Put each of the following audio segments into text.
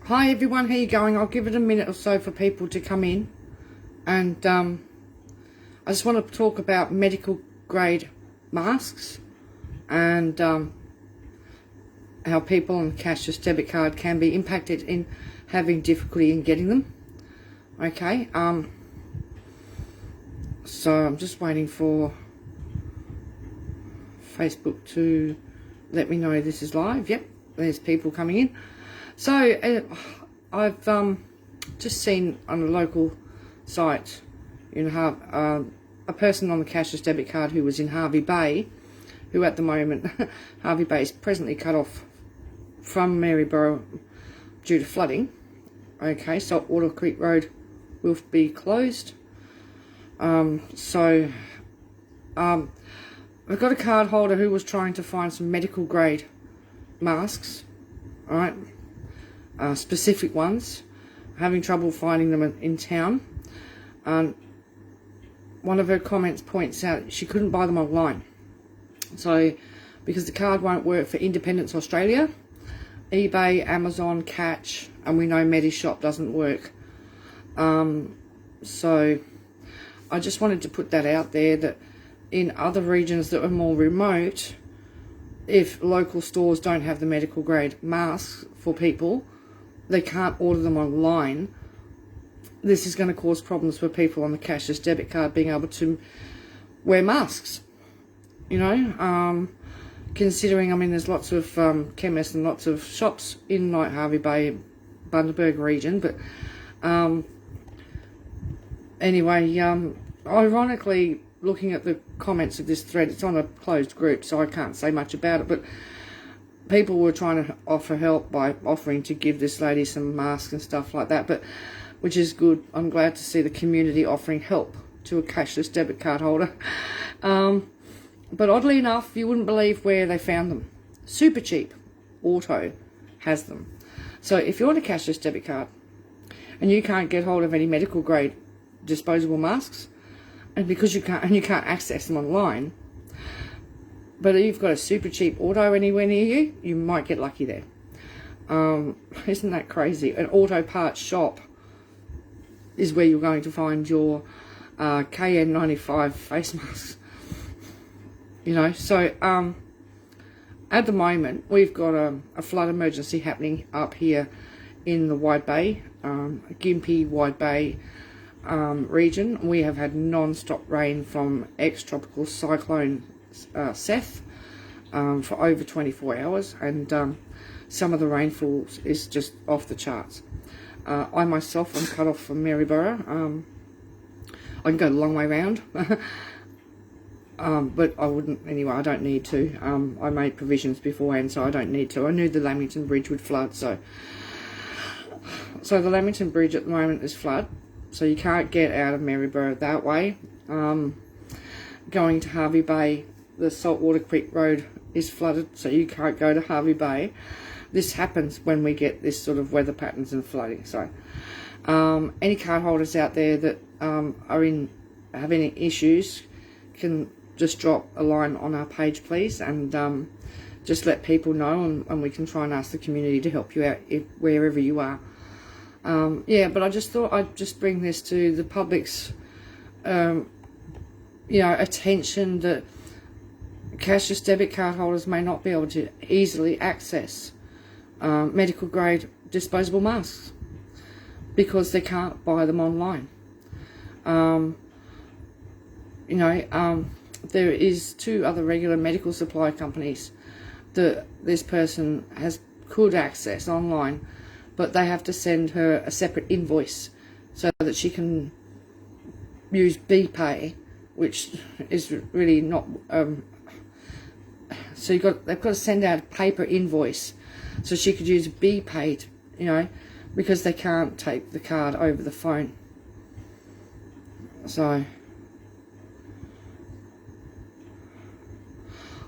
Hi everyone, how you going? I'll give it a minute or so for people to come in, and I just want to talk about medical grade masks and how people on cashless debit card can be impacted in having difficulty in getting them. Okay, so I'm just waiting for Facebook to let me know this is live. Yep, there's people coming in. So I've just seen on a local site, a person on the cashless debit card who was in Hervey Bay, who at the moment, Hervey Bay is presently cut off from Maryborough due to flooding. Okay, so Water Creek Road will be closed. I've got a card holder who was trying to find some medical grade masks, alright, specific ones, having trouble finding them in town. One of her comments points out she couldn't buy them online. So, because the card won't work for Independence Australia, eBay, Amazon, Catch, and we know Medishop doesn't work. So, I just wanted to put that out there that in other regions that are more remote, if local stores don't have the medical grade masks for people, they can't order them online. This is going to cause problems for people on the cashless debit card being able to wear masks. Considering, there's lots of chemists and lots of shops in like Hervey Bay, Bundaberg region, but anyway, ironically, looking at the comments of this thread, it's on a closed group, so I can't say much about it, but people were trying to offer help by offering to give this lady some masks and stuff like that, but which is good. I'm glad to see the community offering help to a cashless debit card holder. But oddly enough, you wouldn't believe where they found them. Super Cheap Auto has them. So if you're on a cashless debit card and you can't get hold of any medical grade disposable masks, and because you can't access them online, but you've got a Super Cheap Auto anywhere near you, you might get lucky there. Isn't that crazy? An auto parts shop is where you're going to find your KN95 face masks. So at the moment we've got a flood emergency happening up here in the Wide Bay, Gympie, Wide Bay region. We have had non-stop rain from ex-tropical cyclone Seth for over 24 hours, and some of the rainfall is just off the charts. I myself am cut off from Maryborough. I can go the long way round, but I wouldn't anyway. I don't need to. I made provisions beforehand, so I don't need to. I knew the Lamington Bridge would flood, so the Lamington Bridge at the moment is flood, so you can't get out of Maryborough that way. Going to Hervey Bay, the Saltwater Creek Road is flooded, so you can't go to Hervey Bay. This happens when we get this sort of weather patterns and flooding. So any card holders out there that have any issues can just drop a line on our page, please, and just let people know, and we can try and ask the community to help you out wherever you are. But I just thought I'd just bring this to the public's attention, that cashless debit card holders may not be able to easily access medical grade disposable masks because they can't buy them online. There is 2 other regular medical supply companies that this person could access online, but they have to send her a separate invoice so that she can use BPay, which is really not. So they've got to send out a paper invoice so she could use BPay, because they can't take the card over the phone. So,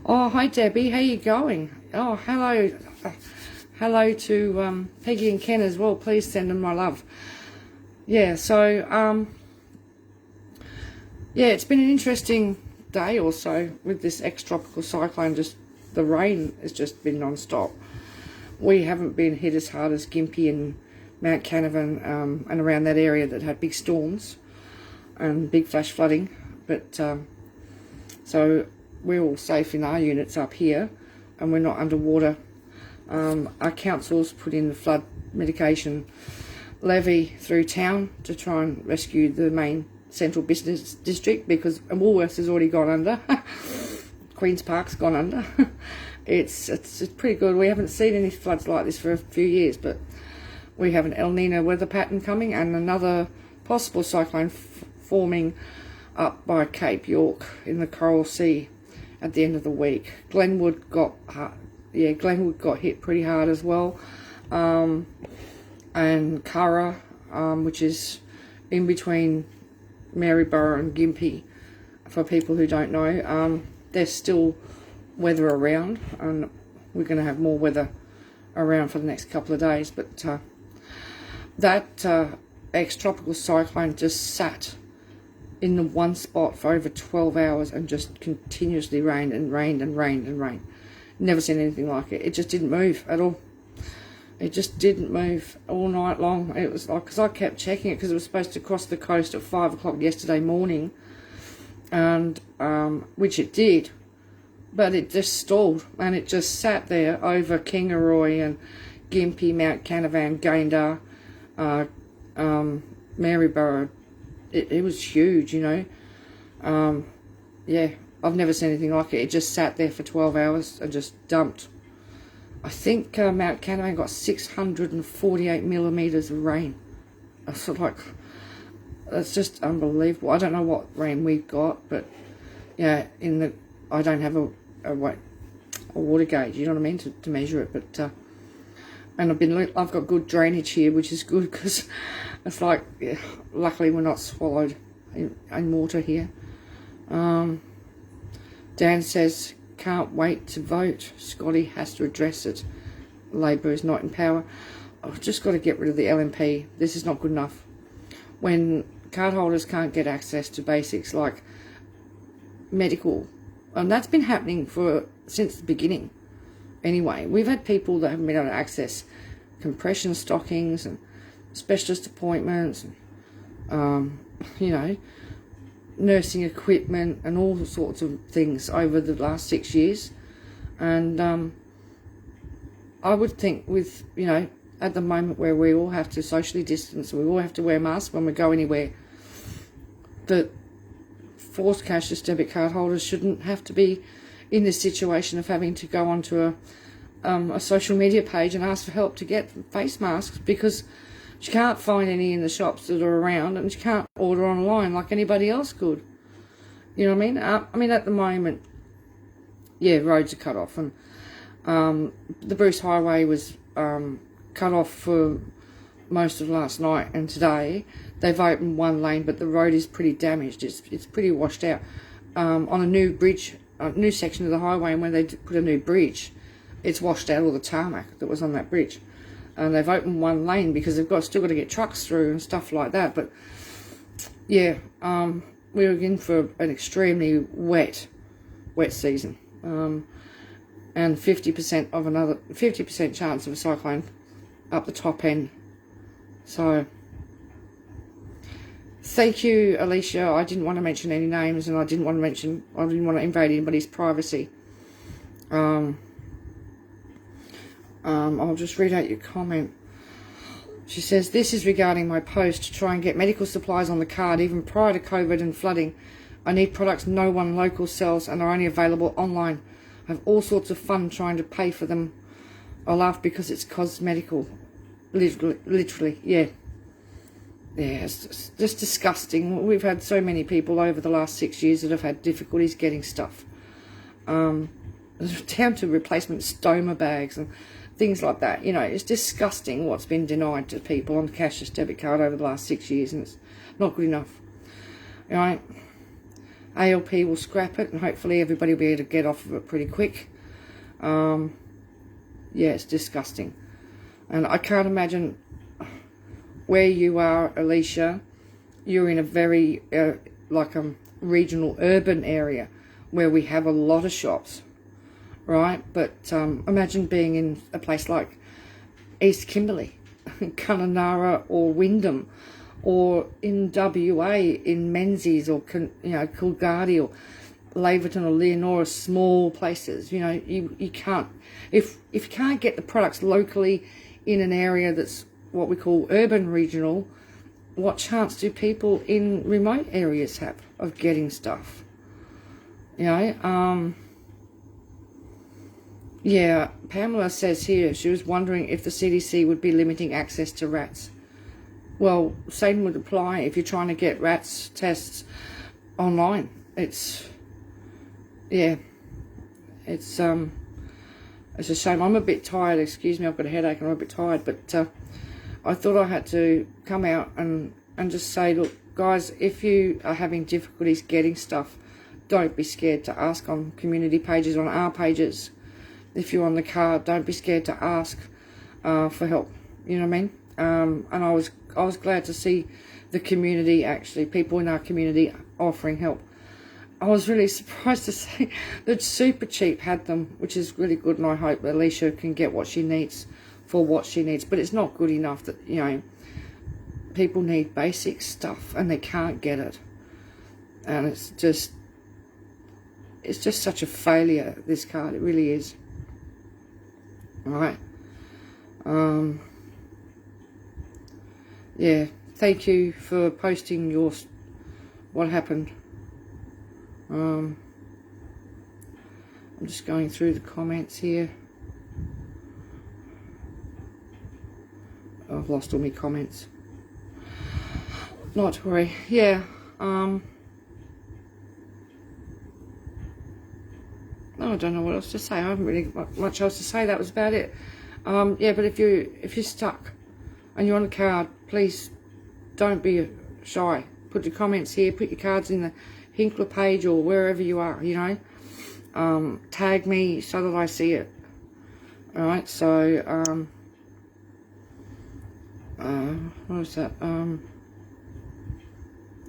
oh, hi Debbie, how you going? Oh, hello to Peggy and Ken as well. Please send them my love. Yeah, so it's been an interesting day or so with this ex-tropical cyclone. Just the rain has just been non-stop. We haven't been hit as hard as Gympie and Mount Canavan and around that area that had big storms and big flash flooding. But so we're all safe in our units up here, and we're not underwater. Our council's put in the flood mitigation levy through town to try and rescue the main central business district, because Woolworths has already gone under. Queen's Park's gone under. It's pretty good. We haven't seen any floods like this for a few years, but we have an El Nino weather pattern coming and another possible cyclone forming up by Cape York in the Coral Sea at the end of the week. Glenwood got hit pretty hard as well, and Curra, which is in between Maryborough and Gympie, for people who don't know. There's still weather around, and we're going to have more weather around for the next couple of days, but that ex-tropical cyclone just sat in the one spot for over 12 hours and just continuously rained and rained and rained and rained. Never seen anything like it. It just didn't move at all. It just didn't move all night long. It was like, because I kept checking it, because it was supposed to cross the coast at 5 o'clock yesterday morning, and which it did, but it just stalled, and it just sat there over Kingaroy and Gympie, Mount Canavan, Gayndah, Maryborough. It was huge, you know. Yeah, I've never seen anything like it. It just sat there for 12 hours and just dumped. I think Mount Canavan got 648 millimetres of rain. That's like, that's just unbelievable. I don't know what rain we've got, but yeah, I don't have a water gauge, you know what I mean, to measure it. But and I've got good drainage here, which is good, because it's like, yeah, luckily we're not swallowed in water here. Dan says, can't wait to vote. Scotty has to address it. Labor is not in power. I've just got to get rid of the LNP. This is not good enough. When cardholders can't get access to basics like medical, and that's been happening since the beginning. Anyway, we've had people that haven't been able to access compression stockings and specialist appointments, and, you know, nursing equipment and all sorts of things over the last 6 years. And I would think with, you know, at the moment where we all have to socially distance, we all have to wear masks when we go anywhere, that forced cashless debit card holders shouldn't have to be in this situation of having to go onto a social media page and ask for help to get face masks, because you can't find any in the shops that are around, and you can't order online like anybody else could. You know what I mean? At the moment, yeah, roads are cut off, and the Bruce Highway was cut off for most of last night and today. They've opened one lane, but the road is pretty damaged. It's pretty washed out. On a new bridge, a new section of the highway, and when they put a new bridge, it's washed out all the tarmac that was on that bridge. And they've opened one lane because they've still got to get trucks through and stuff like that. But yeah, we're in for an extremely wet season, and 50% chance of a cyclone up the top end. So thank you, Alicia. I didn't want to mention any names, and I didn't want to invade anybody's privacy. I'll just read out your comment. She says, this is regarding my post to try and get medical supplies on the card even prior to COVID and flooding. I need products no one local sells and are only available online. I have all sorts of fun trying to pay for them. I laugh because it's cosmetical. Literally, yeah. Yeah, it's just disgusting. We've had so many people over the last 6 years that have had difficulties getting stuff. Down to replacement stoma bags and things like that. You know, it's disgusting what's been denied to people on the cashless debit card over the last 6 years, and it's not good enough. You know, ALP will scrap it, and hopefully everybody will be able to get off of it pretty quick. Yeah, it's disgusting. And I can't imagine where you are, Alicia. You're in a very, regional urban area where we have a lot of shops, right? But imagine being in a place like East Kimberley. Kununurra or Wyndham, or in WA in Menzies or Coolgardie or Laverton or Leonora, small places. You can't, if you can't get the products locally in an area that's what we call urban regional, what chance do people in remote areas have of getting stuff? Yeah, Pamela says here she was wondering if the CDC would be limiting access to rats. Well, same would apply if you're trying to get rats tests online. It's a shame. I'm a bit tired, excuse me, I've got a headache and I'm a bit tired, but I thought I had to come out and just say, look, guys, if you are having difficulties getting stuff, don't be scared to ask on community pages, on our pages. If you're on the card, don't be scared to ask for help. You know what I mean? And I was glad to see the community, actually, people in our community offering help. I was really surprised to see that Supercheap had them, which is really good, and I hope Alicia can get what she needs for what she needs. But it's not good enough that, people need basic stuff and they can't get it. And it's just such a failure, this card. It really is. All right. Yeah, thank you for posting what happened. I'm just going through the comments here. I've lost all my comments. Not to worry. Yeah. I don't know what else to say. I haven't really got much else to say. That was about it. Yeah, but if you're stuck and you're on the card, please don't be shy. Put your comments here. Put your cards in the Hinkler page or wherever you are. Tag me so that I see it. All right. So what was that?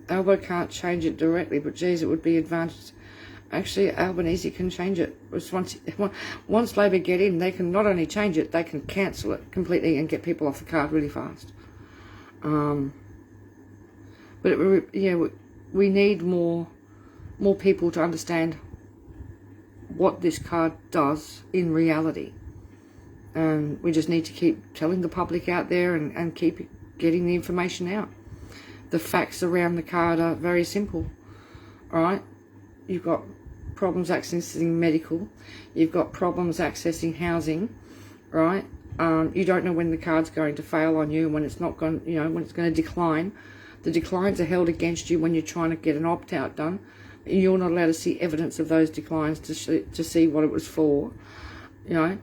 Albo can't change it directly, but geez, it would be advantage. Actually, Albanese can change it. Once Labor get in, they can not only change it, they can cancel it completely and get people off the card really fast. But we need more people to understand what this card does in reality. And we just need to keep telling the public out there and keep getting the information out. The facts around the card are very simple. All right, you've got problems accessing medical, you've got problems accessing housing, right? You don't know when the card's going to fail on you, when it's not going, when it's going to decline. The declines are held against you when you're trying to get an opt-out done. You're not allowed to see evidence of those declines to see what it was for. Your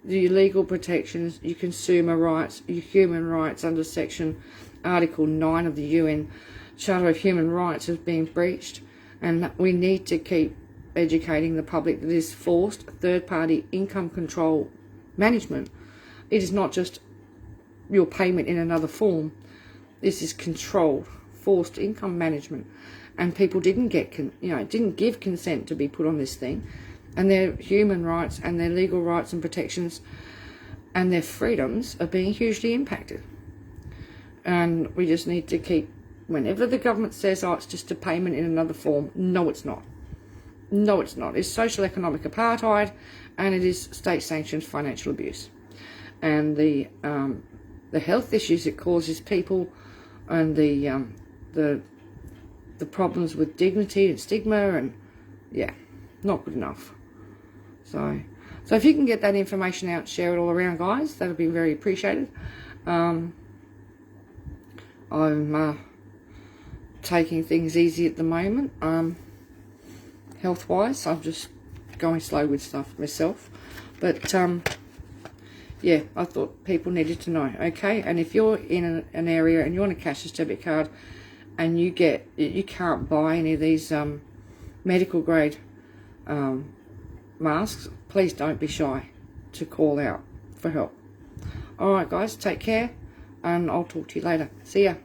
legal protections, your consumer rights, your human rights under Section Article 9 of the UN Charter of Human Rights is being breached, and we need to keep educating the public that this forced third-party income control management. It is not just your payment in another form. This is controlled, forced income management, and people didn't give consent to be put on this thing, and their human rights and their legal rights and protections and their freedoms are being hugely impacted. And we just need to keep, whenever the government says, oh, it's just a payment in another form, no, it's not. No, it's not. It's social economic apartheid, and it is state-sanctioned financial abuse. And the health issues it causes people, and the problems with dignity and stigma, and yeah, not good enough. So if you can get that information out, share it all around, guys. That would be very appreciated. I'm taking things easy at the moment. Health-wise, I'm just going slow with stuff myself. But yeah, I thought people needed to know. Okay, and if you're in an area and you're on a cashless debit card, and you can't buy any of these medical grade masks, please don't be shy to call out for help. All right, guys, take care, and I'll talk to you later. See ya.